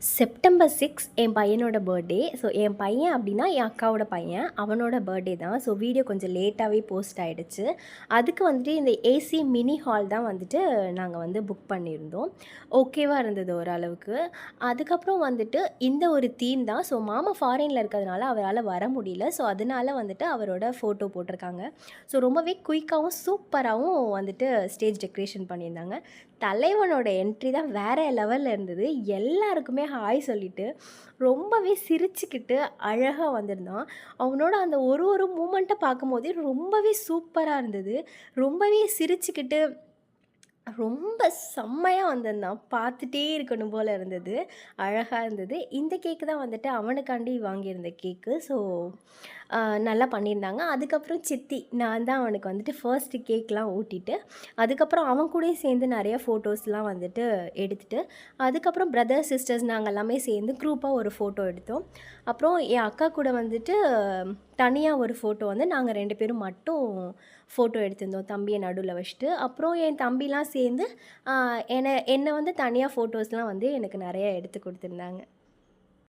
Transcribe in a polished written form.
September 6 என் பையனோட birthday. So என் பையன் அப்படின்னா என் அக்காவோட பையன். அவனோட பர்த்டே தான். ஸோ வீடியோ கொஞ்சம் லேட்டாகவே போஸ்ட் ஆகிடுச்சு. அதுக்கு வந்துட்டு இந்த ஏசி மினி ஹால் தான் வந்துட்டு நாங்கள் வந்து புக் பண்ணியிருந்தோம். ஓகேவாக இருந்தது ஓரளவுக்கு. அதுக்கப்புறம் வந்துட்டு இந்த ஒரு தீம் தான். ஸோ மாமா ஃபாரினில் இருக்கிறதுனால அவரால் வர முடியல. ஸோ அதனால வந்துட்டு அவரோட ஃபோட்டோ போட்டிருக்காங்க. ஸோ ரொம்பவே குயிக்காகவும் சூப்பராகவும் வந்துட்டு ஸ்டேஜ் டெக்கரேஷன் பண்ணியிருந்தாங்க. தலைவனோட என்ட்ரி தான் வேறு லெவலில் இருந்தது. எல்லாருக்குமே ஹாய் சொல்லிவிட்டு ரொம்பவே சிரிச்சுக்கிட்டு அழகாக வந்திருந்தான். அவனோட அந்த ஒரு ஒரு மூமெண்ட்டை பார்க்கும்போதே ரொம்பவே சூப்பராக இருந்தது. ரொம்பவே சிரிச்சுக்கிட்டு ரொம்ப செம்மையாக வந்திருந்தான். பார்த்துட்டே இருக்கணும் போல் இருந்தது. அழகாக இருந்தது. இந்த கேக்கு தான் வந்துட்டு அவனுக்காண்டி வாங்கியிருந்த கேக்கு. ஸோ நல்லா பண்ணியிருந்தாங்க. அதுக்கப்புறம் சித்தி நான் தான் அவனுக்கு வந்துட்டு ஃபர்ஸ்ட்டு கேக்லாம் ஊட்டிட்டு, அதுக்கப்புறம் அவன் கூடயும் சேர்ந்து நிறைய ஃபோட்டோஸ்லாம் வந்துட்டு எடுத்துட்டு, அதுக்கப்புறம் பிரதர்ஸ், சிஸ்டர்ஸ் நாங்கள் எல்லாமே சேர்ந்து குரூப்பாக ஒரு ஃபோட்டோ எடுத்தோம். அப்புறம் என் அக்கா கூட வந்துட்டு தனியாக ஒரு ஃபோட்டோ வந்து நாங்கள் 2 பேரும் மட்டும் ஃபோட்டோ எடுத்திருந்தோம். தம்பியை நடுவில் வச்சுட்டு. அப்புறம் என் தம்பிலாம் சேர்ந்து என்னை வந்து தனியாக ஃபோட்டோஸ்லாம் வந்து எனக்கு நிறையா எடுத்து கொடுத்துருந்தாங்க.